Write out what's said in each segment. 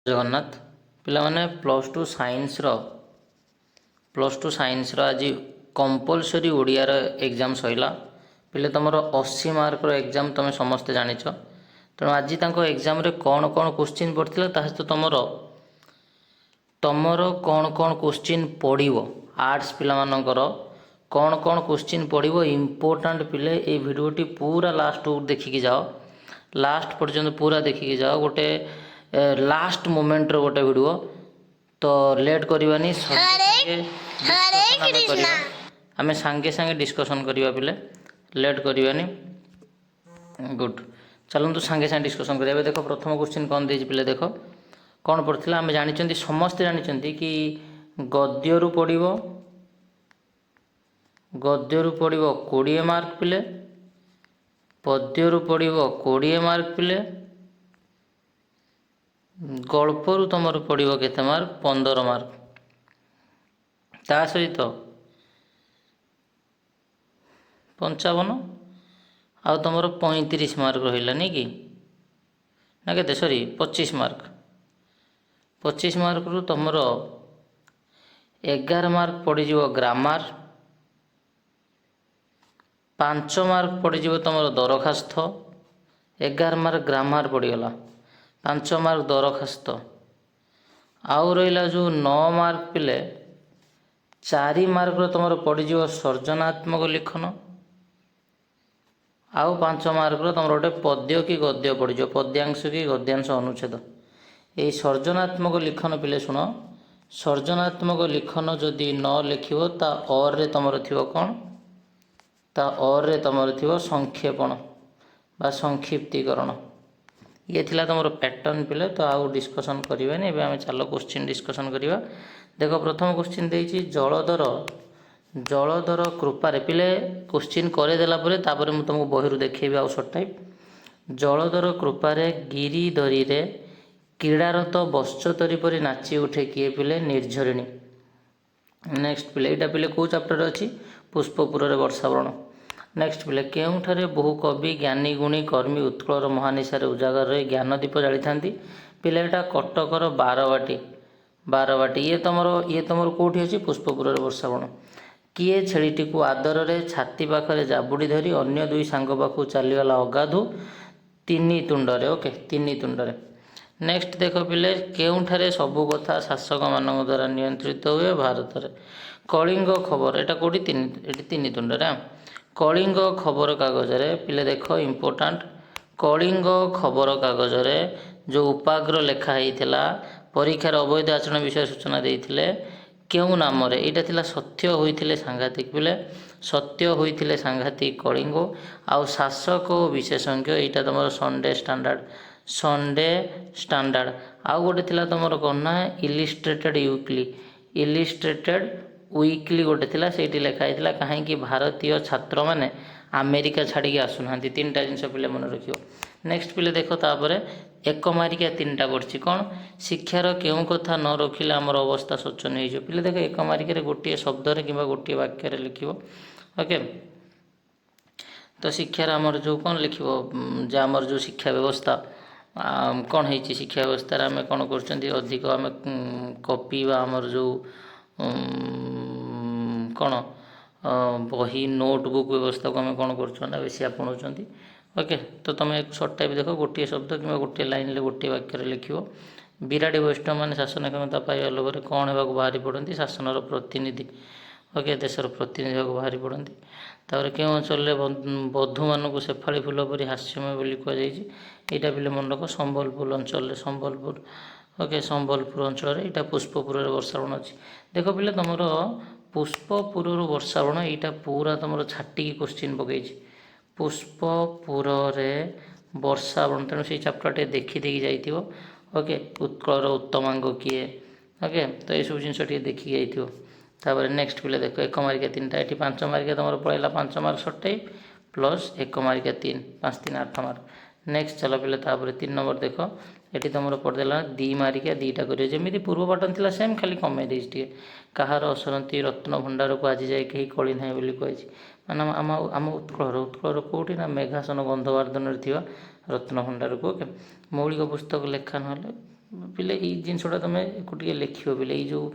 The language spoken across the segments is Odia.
जगन्नाथ पिलामाने प्लस टू साइंस आज कंपलसरी ओडिया एग्जाम सैला पिले तुम 80 मार्क एग्जाम तुम समस्ते जाच तेणु आज एग्जाम रे कौन कौन क्वेश्चन पड़ता तो तुमर कौन कौन क्वेश्चन पड़ो आर्ट्स पिलामानकर कौन कौन क्वेश्चन पड़ो इम्पोर्टाट पिले ये भिडियोटी पूरा लास्ट देखिकी जाओ लास्ट पर्यंत पूरा देखिकी जाओ गोटे लास्ट मोमेंट रो गोटे वीडियो तो लेट करवानी आम सांगे सांगे डिस्कसन करवा पिले लेट करवानी गुड चलतु सांगे सांगे डिस्कसन करिया देखो प्रथम क्वेश्चन कौन दे पिले देखो कौन पड़ता आम जानी समस्ते जानी कि गद्यरु पड़ो 20 मार्क पिले पद्यरु पड़ो 20 मार्क पिले गल्परु तुम पड़ो केते मार्क 15 मार्क ता सहित 55 आउ तुम 35 मार्क रहा नहीं कि ना के सॉरी 25 मार्क 25 मार्क रु तुम 11 मार्क पड़ज ग्रामर 5 मार्क पड़ज तुम दरखास्त 11 मार्क ग्रामर पड़गला 5 मार्क दरखास्त आउ रहा जो 9 मार्क पिले 4 मार्क तुम पड़ज सर्जनात्मक लिखन आउ 5 मार्क तुम गोटे पद्य कि गद्य पड़ज पद्यांश कि गद्यांश अनुच्छेद ये सर्जनात्मक लिखन पिले शुण सर्जनात्मक लिखन जदि न लिखिबो ता और रे तुम थी कौन ता और रे तुम थी संक्षेपण बा संक्षिप्तीकरण ये थिला तुम पैटर्न पिले तो आउ डिस्कसन करें आम चलो क्वेश्चन डिस्कसन करवा देख प्रथम क्वेश्चन देती जलधर कृपारे पिले क्वेश्चन करदेला मुझे तुमको बही देखी आउ सर्ट टाइप जलधर कृपारे गिरिधरी रे क्रीड़ारत बश्चतरी परी नाची उठे किए पिले निर्झरिणी नेक्स्ट पिले यहाँ पिले कौ चैप्टर अच्छी पुष्पपुर वर्षावरण नेक्स्ट पिले केउठारे बहु कवि ज्ञानी गुणी कर्मी उत्कलर महानिशार उजागर रही ज्ञानदीप जाली था पिले यहाँ कटकर बारवाटी ये तुम कौटी अच्छी पुष्पपुर वर्षावरण किए छेलीटी को आदर रे छाती पाखरे जाबुड़ी धरी अन्य दुई सांग पाखु चलीगला अगाधु 3 तुंडरे ओके 3 तुंडरे नेक्स्ट देख पिले केउठारे सबु कथा शासक मान द्वारा नियंत्रित हुए भारत में कलिंग खबर यहाँ कौटी 3 तुंडरे कलिंग खबर कागज पिले देख इम्पोर्टाट कलिंग खबर कागज जो उपाग्र लिखाई परीक्षार अवैध आचरण विषय सूचना देते क्यों नाम यहाँ थिला सत्य होइथिले सांघातिक पिले सत्य होइथिले सांघातिक कलिंग आउ शासक विशेषज्ञ यहाँ तुम संडे स्टैंडर्ड आउ गोटे थिला तुमर कौन ना इलिस्ट्रेटेड वीकली गोटे थिला सेठी लिखाई कहीं भारतीय छात्र माने अमेरिका छाड़ी आसुना 3टा जिनस पिले मन रखियो नेक्स्ट पिले देख तापर 1 मारिका 3टा पड़ी कौन शिक्षार क्यों कथा न रखिले आमर अवस्था शोचनीय हो पिले देख 1 मारिका गोटे शब्द कि गोटे वाक्य लिख ओके तो शिक्षार आमर जो कौन लिख आमर जो शिक्षा व्यवस्था कौन है शिक्षा व्यवस्था आम कौन कर अधिक आम कॉपी आमर जो कौन बही नोटबुक व्यवस्था को आम कौन कर बेसी आपणाऊँ ओके तो तुम एक सर्ट टाइप देख गोटे शब्द कि गोटे लाइन गोटे वाक्य लिख विराट वैष्णव मान शासन क्षमता पाइबा लोभे कौन होगा बाहरी पड़ती शासन प्रतिनिधि ओके देशर प्रतिनिधि होगा बाहरी पड़ती तापर क्यों अंचल बधू मानक शेफाड़ी फूल परी हास्यमय बोली कहुई यहाँ पिले मन रख संबलपुर अंचल संबलपुर ओके संबलपुर अंचल यहाँ पुष्पपुर वर्षावरण अच्छी देख पिले तुम पुष्पपुर वर्षावरण यहाँ पूरा तुम छाटिकी क्वेश्चन पकई पुष्पपुर वर्षावरण तेणु से चैप्टर टे देखी जाइए ओके उत्कलर उत्तमांग किए ओके तो ये सब जिन देखी जाइए नेक्स्ट पिले देख 1 मारिका 3टा ये 5 मारिका तुम पड़ेगा 5 मार्क सर्ट टाइप प्लस 1 मारिका 3 5 3 8 मार्क नेक्स्ट चलो पिले 3 नंबर देख ये तुम पड़देला 2 मारिका 2टा करमी पूर्व पाटन थी सेम खाली कमे दे कहार असरती रत्न भंडार को आज जाए कहीं कली ना बोली कही माने आम उत्कलर कौटी ना मेघासन गंधवार्धन रत्न भंडार को मौलिक पुस्तक लेखा ना ପିଲେ ଏଇ ଜିନିଷଟା ତୁମେ ଟିକେ ଲେଖିବ ପିଲେ। ଏଇ ଯେଉଁ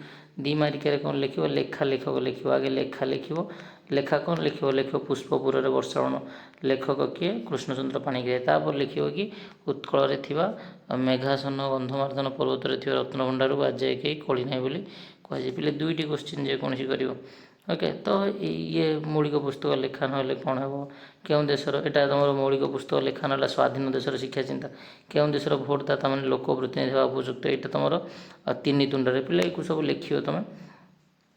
2 ମାର୍କିଆରେ କ'ଣ ଲେଖିବ, ଲେଖା ଲେଖକ ଲେଖିବ। ଆଗେ ଲେଖା ଲେଖିବ, ଲେଖା କ'ଣ ଲେଖିବ, ଲେଖିବ ପୁଷ୍ପପୁରରେ ବର୍ଷାବନ, ଲେଖକ କିଏ, କୃଷ୍ଣଚନ୍ଦ୍ର ପାଣିଗ୍ରାହୀ। ତାପରେ ଲେଖିବ କି ଉତ୍କଳରେ ଥିବା ମେଘାସନ ଗନ୍ଧମାର୍ଦ୍ଦନ ପର୍ବତରେ ଥିବା ରତ୍ନଭଣ୍ଡାରରୁ ବାଜେ କେହି କଳି ନାହିଁ ବୋଲି କୁହାଯାଏ। ପିଲେ 2ଟି କୋଶ୍ଚିନ୍ ଯେକୌଣସି କରିବ। ଓକେ, ତ ଇଏ ମୌଳିକ ପୁସ୍ତକ ଲେଖା ନହେଲେ କ'ଣ ହେବ, କେଉଁ ଦେଶର, ଏଇଟା ତୁମର ମୌଳିକ ପୁସ୍ତକ ଲେଖା ନହେଲା ସ୍ୱାଧୀନ ଦେଶର ଶିକ୍ଷା ଚିନ୍ତା, କେଉଁ ଦେଶର ଭୋଟଦାତା ମାନେ ଲୋକ ପ୍ରତିନିଧି ହେବା ଉପଯୁକ୍ତ, ଏଇଟା ତୁମର 3 ତୁଣ୍ଡରେ। ପିଲା ଏକୁ ସବୁ ଲେଖିବ ତୁମେ।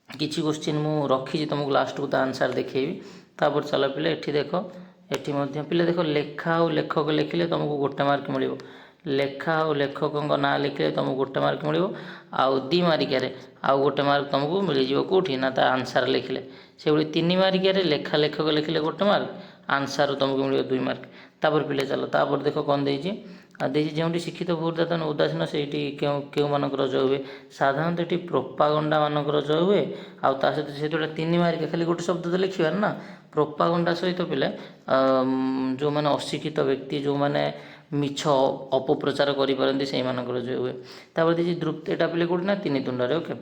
କିଛି କୋଶ୍ଚିନ୍ ମୁଁ ରଖିଛି ତୁମକୁ ଲାଷ୍ଟକୁ ତା ଆନ୍ସାର୍ ଦେଖେଇବି। ତାପରେ ଚାଲ ପିଲା ଏଠି ଦେଖ, ଏଠି ମଧ୍ୟ ପିଲା ଦେଖ ଲେଖା ଆଉ ଲେଖକ ଲେଖିଲେ ତୁମକୁ 1 ମାର୍କ ମିଳିବ। ଲେଖା ଆଉ ଲେଖକଙ୍କ ନାଁ ଲେଖିଲେ ତୁମକୁ 1 ମାର୍କ ମିଳିବ। ଆଉ 2 ମାର୍କିଆରେ ଆଉ 1 ମାର୍କ ତୁମକୁ ମିଳିଯିବ କେଉଁଠି ନା ତା ଆନ୍ସାର୍ ଲେଖିଲେ। ସେଭଳି 3 ମାର୍କିଆରେ ଲେଖା ଲେଖକ ଲେଖିଲେ 1 ମାର୍କ, ଆନ୍ସାର୍ ତୁମକୁ ମିଳିବ 2 ମାର୍କ। ତାପରେ ପିଲେ ଚାଲ ତାପରେ ଦେଖ କ'ଣ ଦେଇଛି, ଦେଇଛି ଯେଉଁଠି ଶିକ୍ଷିତ ଭୋଟଦାତା ଉଦାସୀନ ସେଇଠି କେଉଁମାନଙ୍କର ଜୟ ହୁଏ। ସାଧାରଣତଃ ଏଠି ପ୍ରୋପାଗଣ୍ଡା ମାନଙ୍କର ଜୟ ହୁଏ। ଆଉ ତା ସହିତ ଯେହେତୁ ଏଇଟା 3 ମାର୍କିଆ, ଖାଲି ଗୋଟେ ଶବ୍ଦ ତ ଲେଖିବାର ନା। ପ୍ରୋପାଗଣ୍ଡା ସହିତ ପିଲେ ଯେଉଁମାନେ ଅଶିକ୍ଷିତ ବ୍ୟକ୍ତି, ଯେଉଁମାନେ ମିଛ ଅପପ୍ରଚାର କରିପାରନ୍ତି ସେଇମାନଙ୍କର ଜୟ ହୁଏ। ତାପରେ ଦେଇଛି ଦୃପ୍ତ, ଏଇଟା ପିଲେ କେଉଁଠି ନା 3 ତୁଣ୍ଡରେ। ଓକେ,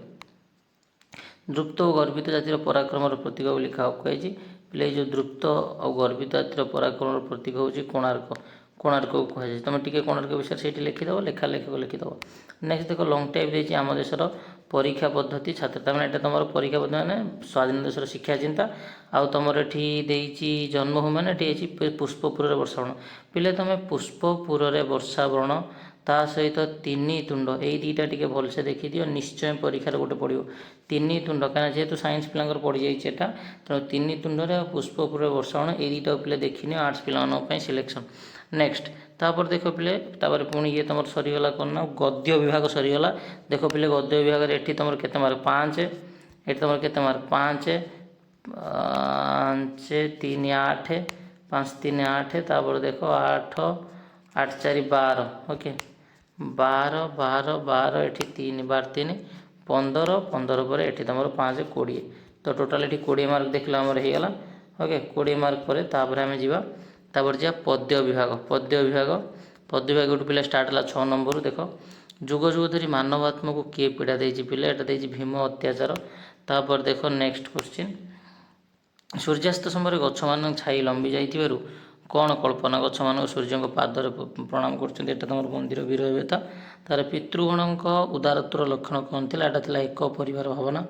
ଦୃପ୍ତ ଓ ଗର୍ବିତ ଜାତିର ପରାକ୍ରମର ପ୍ରତୀକ ବୋଲି କୁହାଯାଇଛି। ପିଲେ ଏଇ ଯେଉଁ ଦୃପ୍ତ ଆଉ ଗର୍ବିତ ଜାତିର ପରାକ୍ରମର ପ୍ରତୀକ ହେଉଛି କୋଣାର୍କ। କୋଣାର୍କକୁ କୁହାଯାଇଛି। ତୁମେ ଟିକେ କୋଣାର୍କ ବିଷୟରେ ସେଇଠି ଲେଖିଦେବ, ଲେଖା ଲେଖକ ଲେଖିଦେବ। ନେକ୍ସଟ ଦେଖ ଲଙ୍ଗ ଟାଇପ୍ ଦେଇଛି ଆମ ଦେଶର ପରୀକ୍ଷା ପଦ୍ଧତି ଛାତ୍ର, ତାମାନେ ଏଇଟା ତୁମର ପରୀକ୍ଷା ପଦ୍ଧତି ମାନେ ସ୍ୱାଧୀନ ଦେଶର ଶିକ୍ଷା ଚିନ୍ତା। ଆଉ ତୁମର ଏଠି ଦେଇଛି ଜନ୍ମଭୂମି, ମାନେ ଏଠି ହେଇଛି ପୁଷ୍ପପୁରରେ ବର୍ଷାବରଣ। ପିଲେ ତୁମେ ପୁଷ୍ପପୁରରେ ବର୍ଷାବରଣ ତା ସହିତ 3 ତୁଣ୍ଡ, ଏଇ 2ଟା ଟିକେ ଭଲସେ ଦେଖିଦିଅ, ନିଶ୍ଚୟ ପରୀକ୍ଷାରେ ଗୋଟେ ପଡ଼ିବ 3 ତୁଣ୍ଡ, କାହିଁକିନା ଯେହେତୁ ସାଇନ୍ସ ପିଲାଙ୍କର ପଡ଼ିଯାଇଛି ଏଟା, ତେଣୁ 3 ତୁଣ୍ଡରେ ଆଉ ପୁଷ୍ପପୁରରେ ବର୍ଷାବରଣ ଏଇ 2ଟାକୁ ପିଲେ ଦେଖିନିଅ, ଆର୍ଟ୍ସ ପିଲାମାନଙ୍କ ପାଇଁ ସିଲେକ୍ସନ୍। ନେକ୍ସଟ ତାପରେ ଦେଖ ପିଲେ, ତାପରେ ପୁଣି ଇଏ ତୁମର ସରିଗଲା କ'ଣ ନା ଗଦ୍ୟ ବିଭାଗ ସରିଗଲା। ଦେଖ ପିଲେ ଗଦ୍ୟ ବିଭାଗରେ ଏଠି ତୁମର କେତେ ମାର୍କ, 5, ଏଠି ତୁମର କେତେ ମାର୍କ 5, 5, 3, 8, 5, 3, 8, ତାପରେ ଦେଖ 8, 8, 4, 12। ଓକେ, 12, 12, 12, ଏଠି 3, 12, 3, 15, 15 ପରେ ଏଠି ତୁମର 5, 20। ତ ଟୋଟାଲ୍ ଏଠି 20 ମାର୍କ ଦେଖିଲା ଆମର ହେଇଗଲା। ଓକେ, 20 ମାର୍କ ପରେ ତାପରେ ଆମେ ଯିବା, ତାପରେ ଯିବା ପଦ୍ୟ ବିଭାଗ। ପଦ୍ୟ ବିଭାଗ ଗୋଟେ ପିଲା ଷ୍ଟାର୍ଟ ହେଲା 6 ନମ୍ବରରୁ। ଦେଖ ଯୁଗ ଯୁଗ ଧରି ମାନବ ଆତ୍ମାକୁ କିଏ ପୀଡ଼ା ଦେଇଛି, ପିଲା ଏଟା ଦେଇଛି ଭୀମ ଅତ୍ୟାଚାର। ତାପରେ ଦେଖ ନେକ୍ସଟ କୋଶ୍ଚିନ୍, ସୂର୍ଯ୍ୟାସ୍ତ ସମୟରେ ଗଛମାନଙ୍କ ଛାଇ ଲମ୍ବି ଯାଇଥିବାରୁ କ'ଣ କଳ୍ପନା, ଗଛମାନଙ୍କୁ ସୂର୍ଯ୍ୟଙ୍କ ପାଦରେ ପ୍ରଣାମ କରୁଛନ୍ତି, ଏଟା ତୁମର ମନ୍ଦିର ବିରହବେତା। ତାର ପିତୃଗଣଙ୍କ ଉଦାରତ୍ୱର ଲକ୍ଷଣ କ'ଣ ଥିଲା, ଏଟା ଥିଲା ଏକ ପରିବାର ଭାବନା।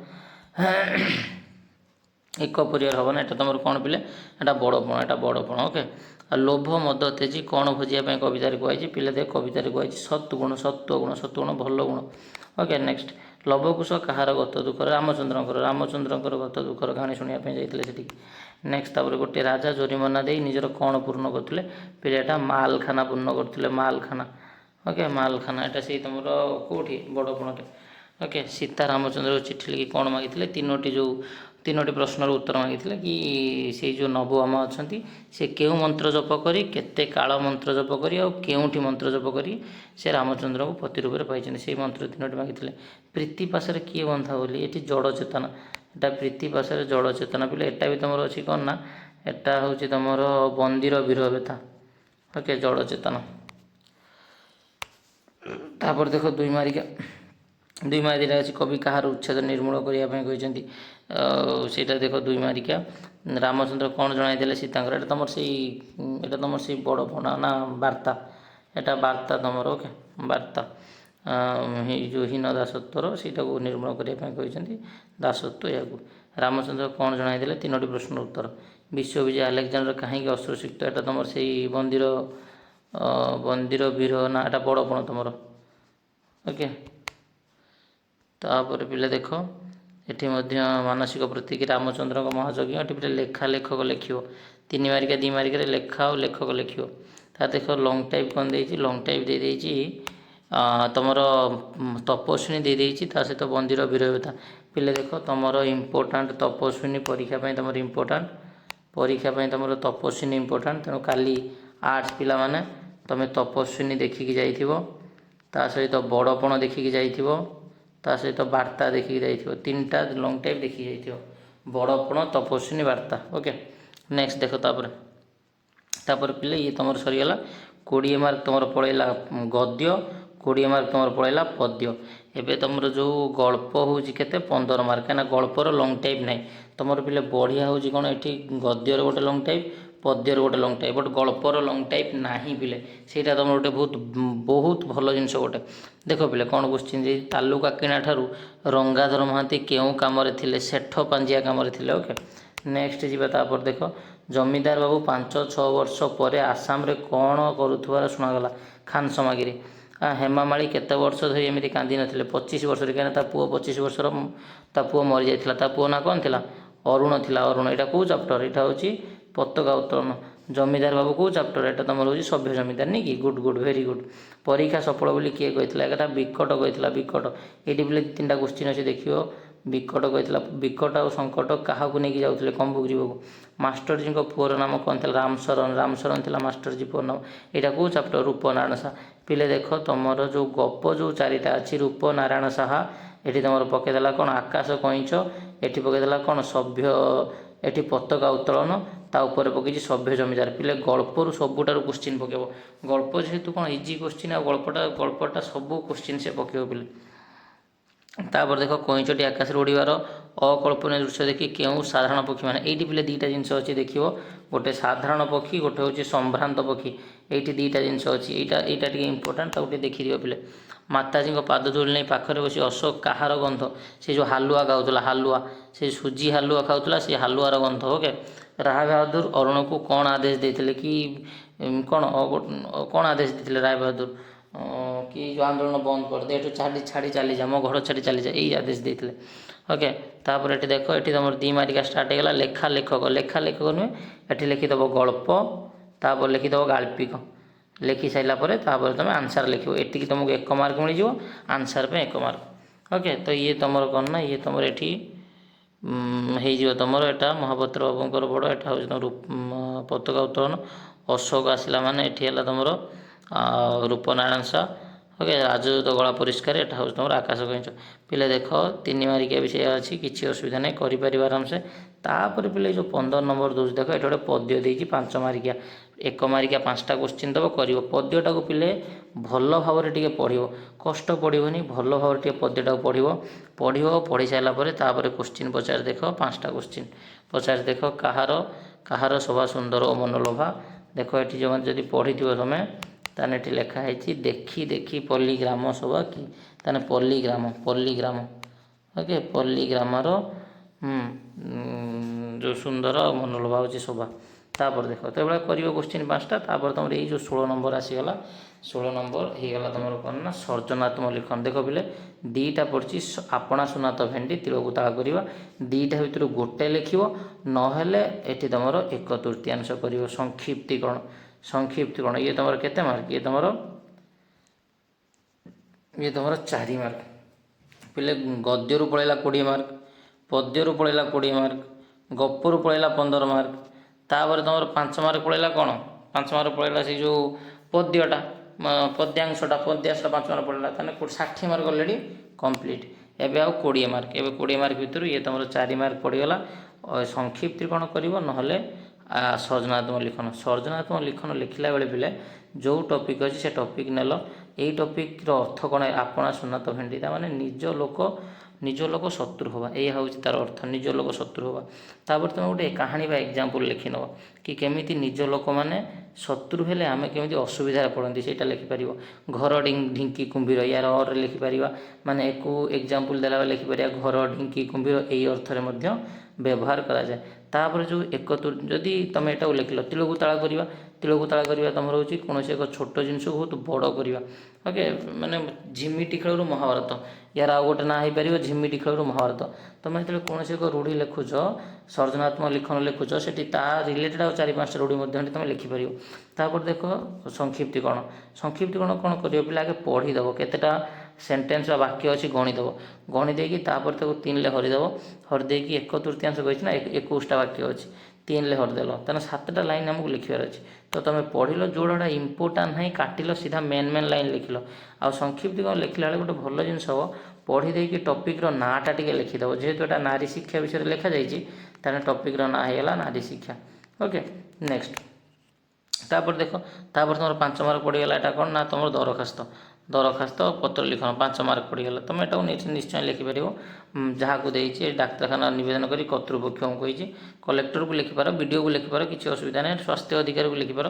ଏକ ପରିବାର ଭାବନା, ଏଟା ତୁମର କ'ଣ ପିଲେ, ଏଟା ବଡ଼ପଣ, ଏଟା ବଡ଼ପଣ। ଓକେ, ଆଉ ଲୋଭ ମଦ ତେଜି କ'ଣ ଭୋଜିବା ପାଇଁ କବିତାରେ କୁହାଯାଇଛି, ପିଲା ଦେଖ କବିତାରେ କୁହାଯାଇଛି ସତ୍ଗୁଣ, ସତ୍ୱଗୁଣ ଭଲ ଗୁଣ। ଓକେ, ନେକ୍ସଟ ଲବକୁଶ କାହାର ଗତ ଦୁଃଖର, ରାମଚନ୍ଦ୍ରଙ୍କର ଗତ ଦୁଃଖର କାହାଣୀ ଶୁଣିବା ପାଇଁ ଯାଇଥିଲେ ସେଠିକି। ନେକ୍ସଟ ତାପରେ ଗୋଟେ ରାଜା ଜୋରିମନା ଦେଇ ନିଜର କ'ଣ ପୂର୍ଣ୍ଣ କରୁଥିଲେ, ପିଲା ଏଟା ମାଲଖାନା ପୂର୍ଣ୍ଣ କରୁଥିଲେ, ମାଲଖାନା। ଓକେ, ମାଲଖାନା ଏଟା ସେଇ ତୁମର କେଉଁଠି ବଡ଼ପଣରେ। ଓକେ, ସୀତା ରାମଚନ୍ଦ୍ରକୁ ଚିଠି ଲେଖି କ'ଣ ମାଗିଥିଲେ, 3ଟି ପ୍ରଶ୍ନର ଉତ୍ତର ମାଗିଥିଲେ କି ସେଇ ଯେଉଁ ନବଆମା ଅଛନ୍ତି ସେ କେଉଁ ମନ୍ତ୍ର ଜପ କରି, କେତେ କାଳ ମନ୍ତ୍ର ଜପ କରି, ଆଉ କେଉଁଠି ମନ୍ତ୍ର ଜପ କରି ସେ ରାମଚନ୍ଦ୍ରଙ୍କୁ ପତି ରୂପରେ ପାଇଛନ୍ତି, ସେଇ ମନ୍ତ୍ର 3ଟି ମାଗିଥିଲେ। ପ୍ରୀତି ପାଶରେ କିଏ ବନ୍ଧା ବୋଲି, ଏଠି ଜଡ଼ ଚେତନା, ଏଟା ପ୍ରୀତି ପାଶରେ ଜଡ଼ ଚେତନା। ପିଲେ ଏଟା ବି ତୁମର ଅଛି କ'ଣ ନା, ଏଟା ହେଉଛି ତୁମର ବନ୍ଦିର ବିରହ ବ୍ୟଥା। ଓକେ, ଜଡ଼ ଚେତନା। ତାପରେ ଦେଖ 2 ମାର୍କିଆ ଅଛି, କବି କାହାର ଉଚ୍ଛେଦ ନିର୍ମୂଳ କରିବା ପାଇଁ କହିଛନ୍ତି, ସେଇଟା ଦେଖ 2 ମାର୍କିଆ। ରାମଚନ୍ଦ୍ର କ'ଣ ଜଣାଇଥିଲେ ସୀତାଙ୍କର, ଏଟା ତୁମର ସେଇ ବଡ଼ ପଣା ନା ବାର୍ତ୍ତା, ଏଟା ବାର୍ତ୍ତା ତୁମର। ଓକେ, ବାର୍ତ୍ତା ଏଇ ଯେଉଁ ହୀନ ଦାସତ୍ୱର ସେଇଟାକୁ ନିର୍ମୂଳ କରିବା ପାଇଁ କହିଛନ୍ତି, ଦାସତ୍ୱ ଏହାକୁ। ରାମଚନ୍ଦ୍ର କ'ଣ ଜଣାଇଥିଲେ, 3ଟି ପ୍ରଶ୍ନର ଉତ୍ତର। ବିଶ୍ୱବିଜୟ ଆଲେକଜାଣ୍ଡର କାହିଁକି ଅଶ୍ରୁସିକ୍ତ, ଏଟା ତୁମର ସେଇ ବନ୍ଦିର ବିରହ ନା, ଏଟା ବଡ଼ପଣ ତୁମର। ଓକେ, ତାପରେ ପିଲା ଦେଖ ଏଠି ମଧ୍ୟ ମାନସିକ ପ୍ରତୀକ ରାମଚନ୍ଦ୍ରଙ୍କ ମହାଯଜ୍ଞ, ଏଠି ପିଲା ଲେଖା ଲେଖକ ଲେଖିବ। 3 ମାର୍କିଆ 2 ମାର୍କିଆରେ ଲେଖା ଆଉ ଲେଖକ ଲେଖିବ। ତା ଦେଖ ଲଙ୍ଗ ଟାଇପ୍ କ'ଣ ଦେଇଛି, ଲଙ୍ଗ ଟାଇପ୍ ଦେଇଦେଇଛି ତୁମର ତପସ୍ୱିନୀ ଦେଇଦେଇଛି, ତା ସହିତ ବନ୍ଦିର ବିରହ ବ୍ୟଥା। ପିଲେ ଦେଖ ତୁମର ଇମ୍ପୋର୍ଟାଣ୍ଟ ତପସ୍ୱିନୀ ପରୀକ୍ଷା ପାଇଁ ତୁମର ଇମ୍ପୋର୍ଟାଣ୍ଟ, ତପସ୍ୱିନୀ ଇମ୍ପୋର୍ଟାଣ୍ଟ। ତେଣୁ କାଲି ଆର୍ଟ୍ସ ପିଲାମାନେ ତୁମେ ତପସ୍ୱିନୀ ଦେଖିକି ଯାଇଥିବ, ତା ସହିତ ବଡ଼ପଣ ଦେଖିକି ଯାଇଥିବ, ତା ସହିତ ବାର୍ତ୍ତା ଦେଖିକି ଯାଇଥିବ, 3ଟା ଲଙ୍ଗ ଟାଇପ୍ ଦେଖିକି ଯାଇଥିବ, ବଡ଼ପଣ, ତପସ୍ୱିନୀ, ବାର୍ତ୍ତା। ଓକେ, ନେକ୍ସଟ ଦେଖ ତାପରେ ପିଲେ ଇଏ ତୁମର ସରିଗଲା। 20 ମାର୍କ ତୁମର ପଳେଇଲା ଗଦ୍ୟ, 20 ମାର୍କ ତୁମର ପଳେଇଲା ପଦ୍ୟ। ଏବେ ତୁମର ଯେଉଁ ଗଳ୍ପ ହେଉଛି କେତେ 15 ମାର୍କ, କାହିଁକିନା ଗଳ୍ପର ଲଙ୍ଗ୍ ଟାଇପ୍ ନାହିଁ। ତୁମର ପିଲେ ବଢ଼ିଆ ହେଉଛି କ'ଣ ଏଠି ଗଦ୍ୟର ଗୋଟେ ଲଙ୍ଗ୍ ଟାଇପ୍, ପଦ୍ୟର ଗୋଟେ ଲଙ୍ଗ୍ ଟାଇପ୍, ବଟ୍ ଗଳ୍ପର ଲଙ୍ଗ୍ ଟାଇପ୍ ନାହିଁ ପିଲେ। ସେଇଟା ତୁମର ଗୋଟେ ବହୁତ ଭଲ ଜିନିଷ ଗୋଟେ। ଦେଖ ପିଲେ କ'ଣ କୋଶ୍ଚିନ୍ ଯେ ତାଲୁକା କିଣା ଠାରୁ ରଙ୍ଗାଧର ମହାନ୍ତି କେଉଁ କାମରେ ଥିଲେ? ସେଠ ପାଞ୍ଜିଆ କାମରେ ଥିଲେ। ଓକେ, ନେକ୍ସଟ ଯିବା। ତାପରେ ଦେଖ ଜମିଦାର ବାବୁ 5-6 ବର୍ଷ ପରେ ଆସାମରେ କ'ଣ କରୁଥିବାର ଶୁଣାଗଲା? ଖାନସମାଗିରି। ହେମାମାଳି କେତେ ବର୍ଷ ଧରି ଏମିତି କାନ୍ଦି ନଥିଲେ? 25 ବର୍ଷରେ, କାହିଁକିନା ତା ପୁଅ 25 ବର୍ଷର ତା ପୁଅ ମରିଯାଇଥିଲା। ତା ପୁଅ ନାଁ କ'ଣ ଥିଲା? ଅରୁଣ ଥିଲା। ଅରୁଣ। ଏଇଟା କେଉଁ ଚାପ୍ଟର? ଏଇଟା ହେଉଛି ପତାକା ଉତ୍ତୋଳନ। ଜମିଦାର ବାବୁ କେଉଁ ଚାପ୍ଟର? ଏଇଟା ତୁମର ହେଉଛି ସଭ୍ୟ ଜମିଦାର, ନି କି? Good good, very good. ପରୀକ୍ଷା ସଫଳ ବୋଲି କିଏ କହିଥିଲା? ଏଟା ବିକଟ କହିଥିଲା। ବିକଟ। ଏଇଠି ପିଲେ 3ଟା କୋଶ୍ଚିନ୍ ଅଛି ଦେଖିବ। ବିକଟ କହିଥିଲା। ବିକଟ ଆଉ ସଙ୍କଟ କାହାକୁ ନେଇକି ଯାଉଥିଲେ? କମ୍ବୁଗିରିବକୁ। ମାଷ୍ଟରଜୀଙ୍କ ପୁଅର ନାମ କ'ଣ ଥିଲା? ରାମଶରଣ। ରାମଶରଣ ଥିଲା ମାଷ୍ଟରଜୀ ପୁଅର ନାମ। ଏଇଟା କେଉଁ ଚାପ୍ଟର? ରୂପନାରାୟଣ ସାହା। ପିଲେ ଦେଖ ତୁମର ଯେଉଁ ଗପ ଯେଉଁ 4ଟା ଅଛି ରୂପନାରାୟଣ ସାହା, ଏଠି ତୁମର ପକାଇଦେଲା କ'ଣ? ଆକାଶ କଇଁଛ। ଏଠି ପକାଇଦେଲା କ'ଣ? ସଭ୍ୟ। ଏଠି ପତାକା ଉତ୍ତୋଳନ। ତା ଉପରେ ପକାଇଛି ସଭ୍ୟ ଜମିଦାର। ପିଲେ ଗଳ୍ପରୁ ସବୁଠାରୁ କୋଶ୍ଚିନ୍ ପକାଇବ। ଗଳ୍ପ ଯେହେତୁ କ'ଣ ଇଜି କୋଶ୍ଚିନ୍, ଆଉ ଗଳ୍ପଟା ସବୁ କୋଶ୍ଚିନ୍ ସେ ପକାଇବ ପିଲେ। ତାପରେ ଦେଖ କଇଁଚଟି ଆକାଶରେ ଉଡ଼ିବାର ଅକଳ୍ପନୀୟ ଦୃଶ୍ୟ ଦେଖି କେଉଁ ସାଧାରଣ ପକ୍ଷୀ ମାନେ? ଏଇଠି ପିଲେ 2ଟା ଜିନିଷ ଅଛି ଦେଖିବ। ଗୋଟେ ସାଧାରଣ ପକ୍ଷୀ, ଗୋଟେ ହେଉଛି ସମ୍ଭ୍ରାନ୍ତ ପକ୍ଷୀ। ଏଇଠି 2ଟା ଜିନିଷ ଅଛି। ଏଇଟା ଟିକେ ଇମ୍ପୋର୍ଟାଣ୍ଟ, ତାକୁ ଟିକେ ଦେଖିଦିଅ ପିଲେ। ମାତାଜୀଙ୍କ ପାଦ ଧୂଳି ନେଇ ପାଖରେ ବସି ଅଶୋକ କାହାର ଗନ୍ଧ? ସେ ଯେଉଁ ହାଲୁଆ ଖାଉଥିଲା, ହାଲୁଆ, ସେ ସୁଜି ହାଲୁଆ ଖାଉଥିଲା, ସେ ହାଲୁଆର ଗନ୍ଧ। ଓକେ। ରାୟ ବାହାଦୁର ଅରୁଣକୁ କ'ଣ ଆଦେଶ ଦେଇଥିଲେ? କି କ'ଣ ଆଦେଶ ଦେଇଥିଲେ ରାୟ ବାହାଦୁର? କି ଯେଉଁ ଆନ୍ଦୋଳନ ବନ୍ଦ କରିଦେ, ଏଠୁ ଛାଡ଼ି ଚାଲିଯା, ମୋ ଘର ଛାଡ଼ି ଚାଲିଯା, ଏଇ ଆଦେଶ ଦେଇଥିଲେ। ଓକେ। ତାପରେ ଏଠି ଦେଖ, ଏଠି ତୁମର 2 ମାର୍କିଆ ଷ୍ଟାର୍ଟ ହେଇଗଲା। ଲେଖା ଲେଖକ। ଲେଖା ଲେଖକ ନୁହେଁ, ଏଠି ଲେଖିଦେବ ଗଳ୍ପ, ତାପରେ ଲେଖିଦେବ ଗାଳ୍ପିକ। ଲେଖି ସାରିଲା ପରେ ତାପରେ ତୁମେ ଆନ୍ସାର୍ ଲେଖିବ। ଏଠିକି ତୁମକୁ 1 ମାର୍କ ମିଳିଯିବ, ଆନ୍ସାର୍ ପାଇଁ 1 ମାର୍କ। ଓକେ। ତ ଇଏ ତୁମର କ'ଣ ନା, ଇଏ ତୁମର ଏଠି ହେଇଯିବ ତୁମର ଏଇଟା ମହାପାତ୍ର ବାବୁଙ୍କର ବଡ଼। ଏଇଟା ହେଉଛି ତୁମର ପତାକା ଉତ୍ତୋଳନ। ଅଶୋକ ଆସିଲା ମାନେ ଏଠି ହେଲା ତୁମର ରୂପନାରାୟଣ ସାହା। ଓକେ। ରାଜଦୂତ ଗଳା ପରିଷ୍କାର। ଏଟା ହେଉଛି ତୁମର ଆକାଶ କଇଁଛ। ପିଲେ ଦେଖ 3 ମାର୍କିଆ ବିଷୟ ଅଛି, କିଛି ଅସୁବିଧା ନାହିଁ, କରିପାରିବ ଆରାମସେ। ତାପରେ ପିଲେ ଯେଉଁ 15 ନମ୍ବର ଦେଉଛି ଦେଖ, ଏଠି ଗୋଟେ ପଦ୍ୟ ଦେଇଛି 5 ମାର୍କିଆ। 1 ମାର୍କିଆ 5ଟା କୋଶ୍ଚିନ୍ ଦେବ, କରିବ। ପଦ୍ୟଟାକୁ ପିଲେ ଭଲ ଭାବରେ ଟିକେ ପଢ଼ିବ, କଷ୍ଟ ପଡ଼ିବନି, ଭଲ ଭାବରେ ଟିକେ ପଦ୍ୟଟାକୁ ପଢ଼ିବ। ପଢ଼ି ସାରିଲା ପରେ ତାପରେ କୋଶ୍ଚିନ୍ ପଚାରି ଦେଖ। 5ଟା କୋଶ୍ଚିନ୍ ପଚାରି ଦେଖ। କାହାର ଶୋଭା ସୁନ୍ଦର ଓ ମନଲୋଭା? ଦେଖ ଏଠି ଯେଉଁମାନେ ଯଦି ପଢ଼ିଥିବ ତୁମେ, ତାହେଲେ ଏଠି ଲେଖା ହେଇଛି ଦେଖି ପଲ୍ଲୀ ଗ୍ରାମ ଶୋଭା କି? ତାହେଲେ ପଲ୍ଲୀଗ୍ରାମ। ଓକେ। ପଲ୍ଲୀଗ୍ରାମର ଯେଉଁ ସୁନ୍ଦର ଆଉ ମନଲୋଭା ହେଉଛି ଶୋଭା। ତାପରେ ଦେଖ, ତ ଏଭଳିଆ କରିବ କୋଶ୍ଚିନ୍ 5ଟା। ତାପରେ ତୁମର ଏଇ ଯେଉଁ 16 ନମ୍ବର ଆସିଗଲା, 16 ନମ୍ବର ହେଇଗଲା ତୁମର କ'ଣ ନା ସର୍ଜନାତ୍ମକ ଲିଖନ। ଦେଖ ପିଲେ 2ଟା ପଡ଼ିଛି, ଆପଣା ସୁନା ତ ଭେଣ୍ଡି, ତିଳକୁ ତାଳ କରିବା। 2ଟା ଭିତରୁ ଗୋଟେ ଲେଖିବ, ନହେଲେ ଏଠି ତୁମର 1/3 କରିବ। ସଂକ୍ଷିପ୍ତୀକରଣ। ଇଏ ତୁମର କେତେ ମାର୍କ? ଇଏ ତୁମର 4 ମାର୍କ। ପିଲେ ଗଦ୍ୟରୁ ପଳେଇଲା 20 ମାର୍କ, ପଦ୍ୟରୁ ପଳେଇଲା 20 ମାର୍କ, ଗପରୁ ପଳେଇଲା 15 ମାର୍କ। ତାପରେ ତୁମର 5 ମାର୍କ ପଳେଇଲା କ'ଣ? 5 ମାର୍କ ପଳେଇଲା ସେଇ ଯେଉଁ ପଦ୍ୟଟା, ପଦ୍ୟାଂଶଟା 5 ମାର୍କ ପଳେଇଲା। ତାହେଲେ 60 ମାର୍କ ଅଲରେଡ଼ି କମ୍ପ୍ଲିଟ୍। ଏବେ ଆଉ 20 ମାର୍କ। ଏବେ 20 ମାର୍କ ଭିତରୁ ଇଏ ତୁମର 4 ମାର୍କ ପଡ଼ିଗଲା। ସଂକ୍ଷିପ୍ତୀକରଣ କରିବ, ନହେଲେ ସର୍ଜନାତ୍ମକ ଲିଖନ। ସର୍ଜନାତ୍ମକ ଲିଖନ ଲେଖିଲା ବେଳେ ପିଲେ ଯେଉଁ ଟପିକ୍ ଅଛି ସେ ଟପିକ୍ ନେଲ। ଏଇ ଟପିକ୍ର ଅର୍ଥ କ'ଣ? ଆପଣା ସୁନା ତ ଭେଣ୍ଡି, ତା'ମାନେ ନିଜ ଲୋକ ଶତ୍ରୁ ହେବା, ଏଇଆ ହେଉଛି ତା'ର ଅର୍ଥ, ନିଜ ଲୋକ ଶତ୍ରୁ ହେବା। ତାପରେ ତୁମେ ଗୋଟେ କାହାଣୀ ବା ଏକ୍ଜାମ୍ପଲ୍ ଲେଖିନେବ କି କେମିତି ନିଜ ଲୋକମାନେ ଶତ୍ରୁ ହେଲେ ଆମେ କେମିତି ଅସୁବିଧାରେ ପଡ଼ନ୍ତି, ସେଇଟା ଲେଖିପାରିବ। ଘର ଢିଙ୍କି କୁମ୍ଭୀର, ୟାର ଅରେ ଲେଖିପାରିବା। ମାନେ ଏକୁ ଏକ୍ଜାମ୍ପଲ୍ ଦେଲାବେଳେ ଲେଖିପାରିବା ଘର ଢିଙ୍କି କୁମ୍ଭୀର, ଏଇ ଅର୍ଥରେ ମଧ୍ୟ ବ୍ୟବହାର କରାଯାଏ। ତାପରେ ଯେଉଁ ଯଦି ତୁମେ ଏଟାକୁ ଲେଖିଲ ତିଳକୁ ତାଳ କରିବା। ତିଳକୁ ତାଳ କରିବା ତୁମର ହେଉଛି କୌଣସି ଏକ ଛୋଟ ଜିନିଷକୁ ବହୁତ ବଡ଼ କରିବା। ଓକେ। ମାନେ ଝିମିଟି ଖେଳରୁ ମହାଭାରତ, ୟାର ଆଉ ଗୋଟେ ନାଁ ହେଇପାରିବ ଝିମିଟି ଖେଳରୁ ମହାଭାରତ। ତୁମେ ଯେତେବେଳେ କୌଣସି ଏକ ରୂଢ଼ି ଲେଖୁଛ, ସର୍ଜନାତ୍ମକ ଲିଖନ ଲେଖୁଛ, ସେଠି ତା ରିଲେଟେଡ଼ ଆଉ 4-5ଟା ରୂଢ଼ି ମଧ୍ୟ ତୁମେ ଲେଖିପାରିବ। ତାପରେ ଦେଖ ସଂକ୍ଷିପ୍ତୀକରଣ। ସଂକ୍ଷିପ୍ତୀକରଣ କ'ଣ କରିବ ପିଲା? ଆଗେ ପଢ଼ିଦେବ, କେତେଟା ସେଣ୍ଟେନ୍ସ ବା ବାକ୍ୟ ଅଛି ଗଣିଦେବ। ଗଣି ଦେଇକି ତାପରେ ତାକୁ 3ରେ ହରିଦେବ। ହରିଦେଇକି 1/3 କହିଛି ନା, 21ଟା ବାକ୍ୟ ଅଛି, 3ରେ ହରିଦେଲ। ତାହେଲେ 7ଟା ଲାଇନ୍ ଆମକୁ ଲେଖିବାର ଅଛି। ତ ତୁମେ ପଢ଼ିଲ, ଯେଉଁଟା ଇମ୍ପୋର୍ଟାଣ୍ଟ ନାହିଁ କାଟିଲ, ସିଧା ମେନ୍ ଲାଇନ୍ ଲେଖିଲ। ଆଉ ସଂକ୍ଷିପ୍ତୀକରଣ ଲେଖିଲା ବେଳେ ଗୋଟେ ଭଲ ଜିନିଷ ହେବ, ପଢ଼ି ଦେଇକି ଟପିକ୍ର ନାଁଟା ଟିକେ ଲେଖିଦେବ। ଯେହେତୁ ଏଇଟା ନାରୀ ଶିକ୍ଷା ବିଷୟରେ ଲେଖାଯାଇଛି, ତାହେଲେ ଟପିକ୍ର ନାଁ ହେଇଗଲା ନାରୀ ଶିକ୍ଷା। ଓକେ। ନେକ୍ସଟ ତାପରେ ଦେଖ, ତାପରେ ତୁମର 5 ମାର୍କ ପଡ଼ିଗଲା। ଏଇଟା କ'ଣ ନା ତୁମର ଦରଖାସ୍ତ। ଦରଖାସ୍ତ ପତ୍ର ଲିଖନ 5 ମାର୍କ ପଡ଼ିଗଲା। ତୁମେ ଏଟାକୁ ନିଶ୍ଚୟ ଲେଖିପାରିବ। ଯାହାକୁ ଦେଇଛି ଡାକ୍ତରଖାନା ନିବେଦନ କରି କର୍ତ୍ତୃପକ୍ଷଙ୍କୁ କହିଛି, କଲେକ୍ଟରକୁ ଲେଖିପାର, ବିଡ଼ିଓକୁ ଲେଖିପାର, କିଛି ଅସୁବିଧା ନାହିଁ। ସ୍ୱାସ୍ଥ୍ୟ ଅଧିକାରୀକୁ ଲେଖିପାର।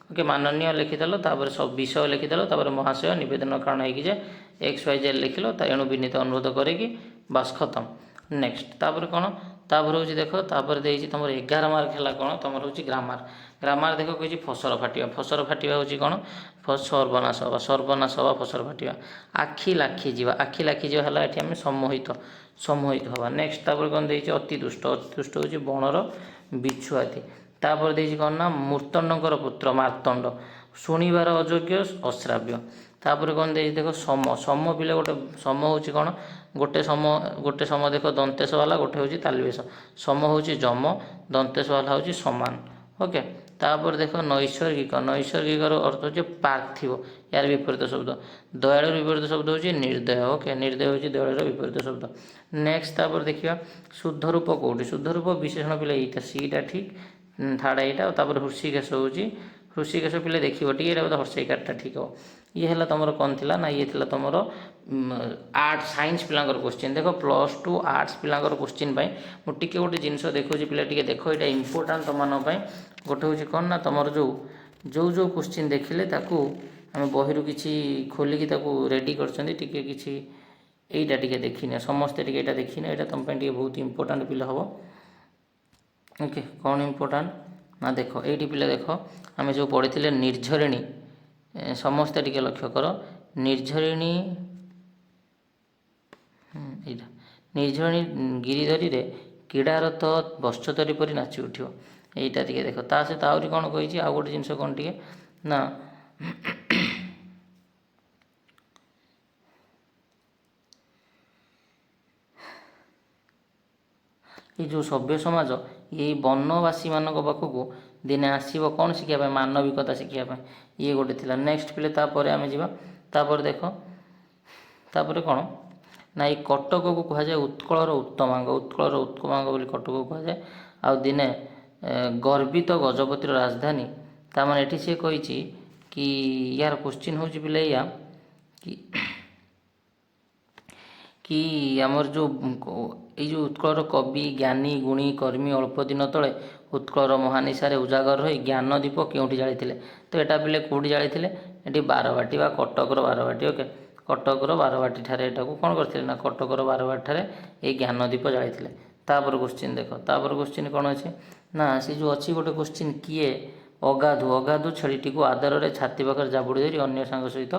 ଓକେ, ମାନନୀୟ ଲେଖିଦେଲ, ତାପରେ ସବୁ ବିଷୟ ଲେଖିଦେଲ, ତାପରେ ମହାଶୟ ନିବେଦନ କାରଣ ହେଇକି ଯେ XYZ ଲେଖିଲ, ଏଣୁ ବିନୀତ ଅନୁରୋଧ କରିକି ବାସ୍ ଖତମ। ନେକ୍ସଟ ତାପରେ କ'ଣ, ତାପରେ ହେଉଛି ଦେଖ, ତାପରେ ଦେଇଛି ତୁମର 11 ମାର୍କ ହେଲା କ'ଣ, ତୁମର ହେଉଛି ଗ୍ରାମାର। ଗ୍ରାମାର ଦେଖ କହିଛି ଫସର ଫାଟିବା। ଫସର ଫାଟିବା ହେଉଛି କ'ଣ, ସର୍ବନାଶ ହେବା, ସର୍ବନାଶ ହେବା, ଫସର ଫାଟିବା। ଆଖି ଲାଖିଯିବା, ଆଖି ଲାଖିଯିବା ହେଲା ଏଠି ଆମେ ସମ୍ମୋହିତ ହେବା। ନେକ୍ସଟ ତାପରେ କ'ଣ ଦେଇଛି, ଅତି ଦୁଷ୍ଟ। ଅତି ଦୁଷ୍ଟ ହେଉଛି ବଣର ବିଛୁଆତି। ତାପରେ ଦେଇଛି କ'ଣ ନା, ମୂର୍ତ୍ତଣ୍ଡଙ୍କର ପୁତ୍ର ମାର୍ତ୍ତଣ୍ଡ। ଶୁଣିବାର ଅଯୋଗ୍ୟ, ଅଶ୍ରାବ୍ୟ। ତାପରେ କ'ଣ ଦେଇଛି ଦେଖ, ସମ। ସମ ପିଲା ଗୋଟେ ସମ ହେଉଛି କ'ଣ, ଗୋଟେ ସମ ଦେଖ ଦନ୍ତେଶ ବାଲା, ଗୋଟେ ହେଉଛି ତାଲବେଶ। ସମ ହେଉଛି ଯମ, ଦନ୍ତେଶ ବାଲା ହେଉଛି ସମାନ। ଓକେ, ତାପରେ ଦେଖ ନୈସର୍ଗିକ। ନୈସର୍ଗିକର ଅର୍ଥ ହେଉଛି ପାର୍ଥିବ, ଏହାର ବିପରୀତ ଶବ୍ଦ। ଦୟାଳୁର ବିପରୀତ ଶବ୍ଦ ହେଉଛି ନିର୍ଦୟ। ଓକେ, ନିର୍ଦୟ ହେଉଛି ଦୟାଳୁର ବିପରୀତ ଶବ୍ଦ। ନେକ୍ସଟ ତାପରେ ଦେଖିବା ଶୁଦ୍ଧ ରୂପ କେଉଁଠି। ଶୁଦ୍ଧ ରୂପ ବିଶେଷଣ ପିଲା ଏଇଟା, ସିଟା ଠିକ୍, ଥାର୍ଡ଼ ଏଇଟା। ତାପରେ ହୃଷିକେଶ ହେଉଛି, ହୃଷିକେଶ ପିଲେ ଦେଖିବ ଟିକେ, ଏଇଟା ବୋଧେ ହର୍ଷଇକାରଟା ଠିକ୍ ହେବ। ଇଏ ହେଲା ତୁମର କ'ଣ ଥିଲା ନା, ଇଏ ଥିଲା ତୁମର ଆର୍ଟ ସାଇନ୍ସ ପିଲାଙ୍କର କୋଶ୍ଚିନ୍। ଦେଖ +2 ଆର୍ଟ୍ସ ପିଲାଙ୍କର କୋଶ୍ଚିନ୍ ପାଇଁ ମୁଁ ଟିକେ ଗୋଟେ ଜିନିଷ ଦେଖାଉଛି, ପିଲା ଟିକେ ଦେଖ, ଏଇଟା ଇମ୍ପୋର୍ଟାଣ୍ଟ ତୁମମାନଙ୍କ ପାଇଁ। ଗୋଟେ ହେଉଛି କ'ଣ ନା, ତୁମର ଯେଉଁ କୋଶ୍ଚିନ୍ ଦେଖିଲେ ତାକୁ ଆମେ ବହିରୁ କିଛି ଖୋଲିକି ତାକୁ ରେଡ଼ି କରିଛନ୍ତି, ଟିକେ କିଛି ଏଇଟା ଟିକେ ଦେଖିନିଅ, ସମସ୍ତେ ଟିକେ ଏଇଟା ଦେଖିନିଅ, ଏଇଟା ତୁମ ପାଇଁ ଟିକେ ବହୁତ ଇମ୍ପୋର୍ଟାଣ୍ଟ ପିଲା ହେବ। ଓକେ, କ'ଣ ଇମ୍ପୋର୍ଟାଣ୍ଟ ନା ଦେଖ, ଏଇଠି ପିଲା ଦେଖ, ଆମେ ଯେଉଁ ପଢ଼ିଥିଲେ ନିର୍ଝରିଣୀ, ସମସ୍ତେ ଟିକେ ଲକ୍ଷ୍ୟ କର, ନିର୍ଝରିଣୀ ଏଇଟା, ନିର୍ଝରିଣୀ ଗିରିଧରୀରେ କ୍ରୀଡ଼ାରତ ବଶ୍ଚତରୀ ପରି ନାଚି ଉଠିବ। ଏଇଟା ଟିକେ ଦେଖ। ତା ସହିତ ଆହୁରି କ'ଣ କହିଛି, ଆଉ ଗୋଟେ ଜିନିଷ କ'ଣ ଟିକେ ନା, ଏଇ ଯେଉଁ ସଭ୍ୟ ସମାଜ, ଏଇ ବନବାସୀମାନଙ୍କ ପାଖକୁ ଦିନେ ଆସିବ କ'ଣ ଶିଖିବା ପାଇଁ, ମାନବିକତା ଶିଖିବା ପାଇଁ। ଇଏ ଗୋଟେ ଥିଲା। ନେକ୍ସଟ ପିଲେ ତାପରେ ଆମେ ଯିବା, ତାପରେ ଦେଖ, ତାପରେ କ'ଣ ନା, ଏଇ କଟକକୁ କୁହାଯାଏ ଉତ୍କଳର ଉତ୍ତମାଙ୍ଗ। ଉତ୍କଳର ଉତ୍ତମାଙ୍ଗ ବୋଲି କଟକକୁ କୁହାଯାଏ। ଆଉ ଦିନେ ଗର୍ବିତ ଗଜପତିର ରାଜଧାନୀ। ତାମାନେ ଏଠି ସିଏ କହିଛି କି, ୟାର କୋଶ୍ଚିନ୍ ହେଉଛି ପିଲା ଏଇଆ କି ଆମର ଏଇ ଯେଉଁ ଉତ୍କଳର କବି, ଜ୍ଞାନୀ, ଗୁଣୀ, କର୍ମୀ ଅଳ୍ପ ଦିନ ତଳେ ଉତ୍କଳର ମହାନିଶାରେ ଉଜାଗର ରହି ଜ୍ଞାନ ଦୀପ କେଉଁଠି ଜାଳିଥିଲେ। ତ ଏଟା ପିଲେ କେଉଁଠି ଜାଳିଥିଲେ, ଏଠି ବାରବାଟୀ ବା କଟକର ବାରବାଟୀ। ଓକେ, କଟକର ବାରବାଟୀ ଠାରେ ଏଟାକୁ କ'ଣ କରିଥିଲେ ନା, କଟକର ବାରବାଟୀ ଠାରେ ଏଇ ଜ୍ଞାନ ଦୀପ ଜାଳିଥିଲେ। ତାପରେ କୋଶ୍ଚିନ୍ ଦେଖ, ତାପରେ କୋଶ୍ଚିନ୍ କ'ଣ ଅଛି ନା, ସେ ଯେଉଁ ଅଛି ଗୋଟେ କୋଶ୍ଚିନ୍, କିଏ ଅଗାଧୁ ଛେଳିଟିକୁ ଆଦରରେ ଛାତି ପାଖରେ ଜାବୁଡ଼ି ଧରି ଅନ୍ୟ ସାଙ୍ଗ ସହିତ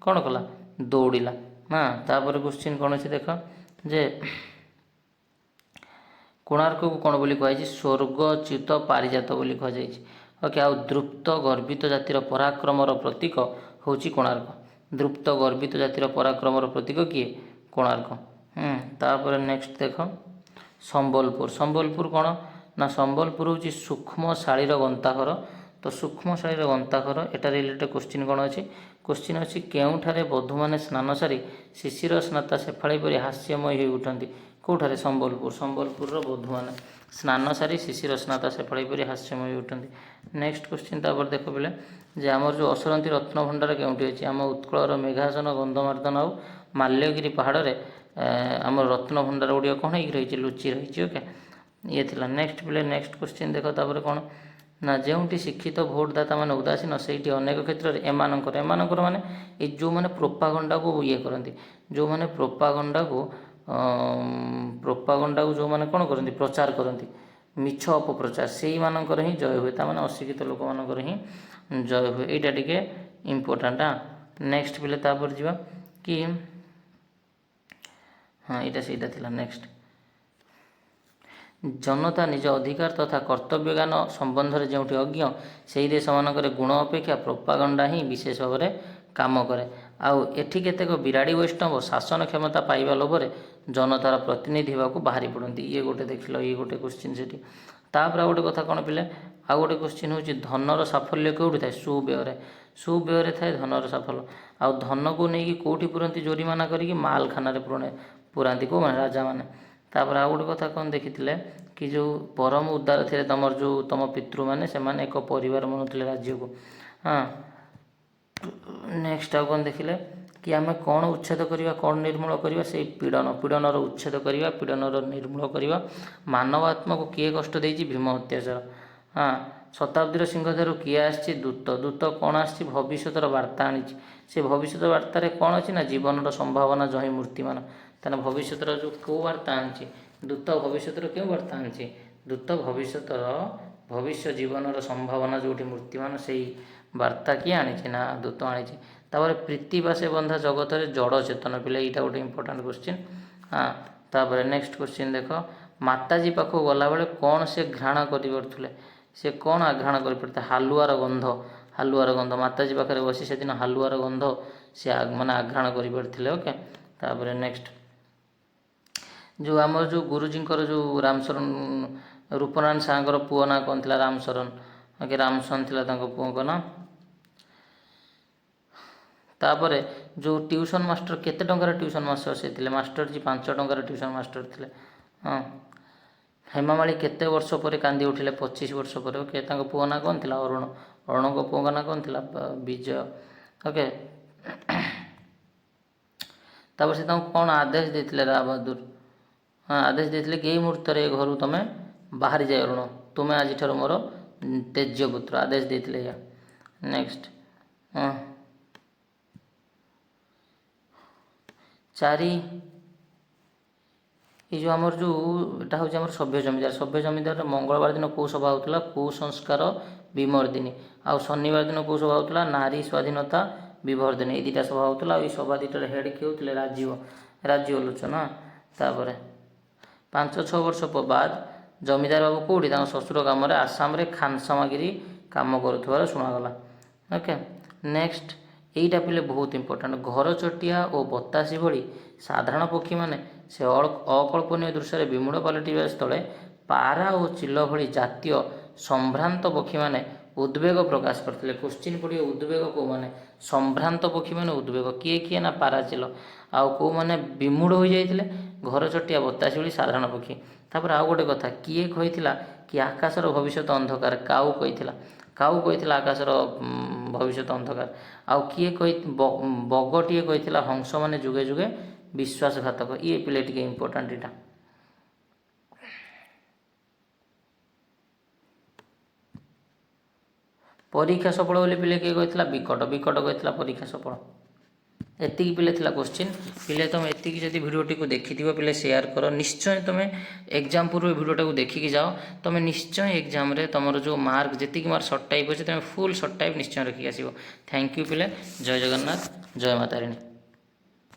କ'ଣ କଲା, ଦୌଡ଼ିଲା। ତାପରେ କୋଶ୍ଚିନ୍ କ'ଣ ଅଛି ଦେଖ, ଯେ କୋଣାର୍କକୁ କ'ଣ ବୋଲି କୁହାଯାଇଛି, ସ୍ୱର୍ଗଚ୍ୟୁତ ପାରିଜାତ ବୋଲି କୁହାଯାଇଛି। ଓକେ, ଆଉ ଦୃପ୍ତ ଗର୍ବିତ ଜାତିର ପରାକ୍ରମର ପ୍ରତୀକ ହେଉଛି କୋଣାର୍କ। ଦୃପ୍ତ ଗର୍ବିତ ଜାତିର ପରାକ୍ରମର ପ୍ରତୀକ କିଏ, କୋଣାର୍କ। ତାପରେ ନେକ୍ସଟ ଦେଖ, ସମ୍ବଲପୁର। ସମ୍ବଲପୁର କ'ଣ ନା, ସମ୍ବଲପୁର ହେଉଛି ସୂକ୍ଷ୍ମ ଶାଳୀର ଗନ୍ତାଘର। ତ ସୂକ୍ଷ୍ମ ଶାଳୀର ଗନ୍ତାଘର, ଏଟା ରିଲେଟେଡ଼ କୋଶ୍ଚିନ୍ କ'ଣ ଅଛି, କୋଶ୍ଚିନ୍ ଅଛି କେଉଁଠାରେ ବଧୂମାନେ ସ୍ନାନ ସାରି ଶିଶିର ସ୍ନାତା ଶେଫାଳୀ ପରି ହାସ୍ୟମୟୀ ହୋଇ ଉଠନ୍ତି। କେଉଁଠାରେ, ସମ୍ବଲପୁର। ସମ୍ବଲପୁରର ବଧୂମାନେ ସ୍ନାନ ସାରି ଶିଶିର ସ୍ନାତା ଶେଫାଳୀ ପରି ହାସ୍ୟମୟୀ ହୋଇ ଉଠନ୍ତି। ନେକ୍ସଟ କୋଶ୍ଚିନ୍ ତାପରେ ଦେଖ ପିଲେ, ଯେ ଆମର ଯେଉଁ ଅସରନ୍ତି ରତ୍ନଭଣ୍ଡାର କେଉଁଠି ଅଛି, ଆମ ଉତ୍କଳର ମେଘାସନ, ଗନ୍ଧମାର୍ଦ୍ଦନ ଆଉ ମାଲ୍ୟଗିରି ପାହାଡ଼ରେ ଆମର ରତ୍ନଭଣ୍ଡାର ଗୁଡ଼ିକ କ'ଣ ହେଇକି ରହିଛି, ଲୁଚି ରହିଛି। ଓକେ, ଇଏ ଥିଲା। ନେକ୍ସଟ ପିଲେ, ନେକ୍ସଟ କୋଶ୍ଚିନ୍ ଦେଖ, ତାପରେ କ'ଣ ନା, ଯେଉଁଠି ଶିକ୍ଷିତ ଭୋଟଦାତା ମାନେ ଉଦାସୀନ, ସେଇଠି ଅନେକ କ୍ଷେତ୍ରରେ ଏମାନଙ୍କର ମାନେ ଏଇ ଯେଉଁମାନେ ପ୍ରୋପାଗଣ୍ଡାକୁ ଇଏ କରନ୍ତି, ଯେଉଁମାନେ ପ୍ରୋପାଗଣ୍ଡାକୁ ଯେଉଁମାନେ କ'ଣ କରନ୍ତି, ପ୍ରଚାର କରନ୍ତି, ମିଛ ଅପପ୍ରଚାର, ସେଇମାନଙ୍କର ହିଁ ଜୟ ହୁଏ। ତାମାନେ ଅଶିକ୍ଷିତ ଲୋକମାନଙ୍କର ହିଁ ଜୟ ହୁଏ। ଏଇଟା ଟିକେ ଇମ୍ପୋର୍ଟାଣ୍ଟ। ନେକ୍ସଟ ପିଲେ ତାପରେ ଯିବା କି, ଏଇଟା ସେଇଟା ଥିଲା। ନେକ୍ସଟ, ଜନତା ନିଜ ଅଧିକାର ତଥା କର୍ତ୍ତବ୍ୟ ଜ୍ଞାନ ସମ୍ବନ୍ଧରେ ଯେଉଁଠି ଅଜ୍ଞ, ସେହି ଦେଶମାନଙ୍କରେ ଗୁଣ ଅପେକ୍ଷା ପ୍ରୋପାଗଣ୍ଡା ହିଁ ବିଶେଷ ଭାବରେ କାମ କରେ। ଆଉ ଏଠି କେତେକ ବିରାଡ଼ି ବୈଷ୍ଣବ ଶାସନ କ୍ଷମତା ପାଇବା ଲୋଭରେ ଜନତାର ପ୍ରତିନିଧି ହେବାକୁ ବାହାରି ପଡ଼ନ୍ତି। ଇଏ ଗୋଟେ ଦେଖିଲ, ଇଏ ଗୋଟେ କୋଶ୍ଚିନ୍ ସେଠି। ତାପରେ ଆଉ ଗୋଟେ କଥା କ'ଣ ପିଲେ, ଆଉ ଗୋଟେ କୋଶ୍ଚିନ୍ ହେଉଛି ଧନର ସାଫଲ୍ୟ କେଉଁଠି ଥାଏ, ସୁବ୍ୟୟରେ। ସୁବ୍ୟୟରେ ଥାଏ ଧନର ସାଫଲ୍ୟ। ଆଉ ଧନକୁ ନେଇକି କେଉଁଠି ପୁରନ୍ତି, ଜୋରିମାନା କରିକି ମାଲଖାନାରେ ପୁରାନ୍ତି କେଉଁମାନେ, ରାଜାମାନେ। ତାପରେ ଆଉ ଗୋଟେ କଥା କ'ଣ ଦେଖିଥିଲେ କି, ଯେଉଁ ପରମ ଉଦାର ଥିଲେ ତମ ପିତୃମାନେ, ସେମାନେ ଏକ ପରିବାର ମଣୁଥିଲେ ରାଜ୍ୟକୁ। ନେକ୍ସଟ ଆଉ କ'ଣ ଦେଖିଲେ, कि आम कौन उच्छेद करवा कौन निर्मूल करवा से पीड़नर उच्छेद करवा पीड़नर निर्मूल करवा मानवात्मा को किए कष्ट देती भीम अत्याचार। हाँ शताब्दीर सिंहद्वार किए आसी दूत दूत कौन आसी भविष्यर बार्ता आनी से भविष्य बार्तार कौन अच्छी ना जीवन संभावना जही मूर्तिमान तेना भविष्यर जो कौ बार्ता आनी दूत भविष्यर क्यों बार्ता आनी दूत भविष्य जीवन संभावना जो मूर्तिमान से बार्ता किए आनी ना दूत आनी। प्रीति बा से बंधा जगत जड़ चेतन पिले यहाँ गोटे इंपोर्टाट क्वेश्चन। हाँ तापर नेक्स्ट क्वेश्चन देख माताजी पाखक गला बेले कौन से घृणा कर से कौन आघ्राण कर हालुआर गंध माताजी पाखे बसी से दिन हालुआर गंध से माने आघ्राण कर ओके। तापर नेक्स्ट जो आमर जो गुरुजींकर जो रामशरण रूपनारायण सागर पुओ ना कौन थी रामशरण ओके रामशरण थी पुओ ना। तापर जो ट्यूशन मास्टर केते टंकार ट्यूशन मास्टर से थे मास्टर जी 5 टंकार ट्यूशन मास्टर थे। हाँ हेमामाली केते वर्ष पर कांदी उठिले 25 वर्ष पर ओके पुओ ना कौन थी अरुण अरुण को पुओ ना कौन थी विजय ओके। तापर से कौन आदेश देते राय बहादुर हाँ आदेश देते कि मुहूर्त घर तुम बाहरी जाए अरुण तुम्हें आज मोर तेज्य पुत्र आदेश देते या। नेक्स्ट चारि ये जो आमर जो यहाँ हूँ सभ्य जमीदार मंगलवार दिन कौ सभा होता कुसंस्कार विमर्दिनी आ शनिवार दिन कौ सभा होता नारी स्वाधीनता विवर्धनी ये दुटा सभा होता ये सभा दुटार हेड किए होते राजीव लोचन। तापर 5-6 वर्ष बाद जमीदार बाबू कौटी ससुर ग्राम आसाम खानसामागिरी काम कर शुणागला ओके। नेक्स्ट यहीटा पिले बहुत इंपोर्टाट घर चटिया और बतासी भली साधारण पक्षी माने से अकल्पनीय दृश्य विमूढ़ पलटिवा स्थले पारा और चिल भली जातीय संभ्रांत पक्षी माने उद्वेग प्रकाश करते। क्वेश्चन पड़े उद्वेग कौ माने संभ्रांत पक्षी माने उद्वेग किए किए ना पारा चिल आउ कौ माने विमूढ़ हो जाते घर चटिया बतासी भली साधारण पक्षी। तापर आउ गोटे कथा किए कही कि आकाशर भविष्य अंधकार काऊ कही आकाशर भविष्य अंधकार आउ किए कही बगटे कही हंस माने जुगे जुगे विश्वासघातक ये पिले टिके इंपोर्टाट यहाँ। परीक्षा सफल बोली पिले किए कही विकट कही परीक्षा सफल एति पिले थिला क्वेश्चन पिले तुम एति जदि भिडियोटी को देखि पिले शेयर कर निश्चय तुम एग्जाम पूर्व भिडियोटा को देखिकी जाओ तुम निश्चय एग्जाम रे तुम जो मार्क जी मार्क सर्ट टाइप अच्छे तुम फुल सर्ट टाइप निश्चय रखिक आसो। थैंक यू पिले जय जगन्नाथ जय मातारिणी।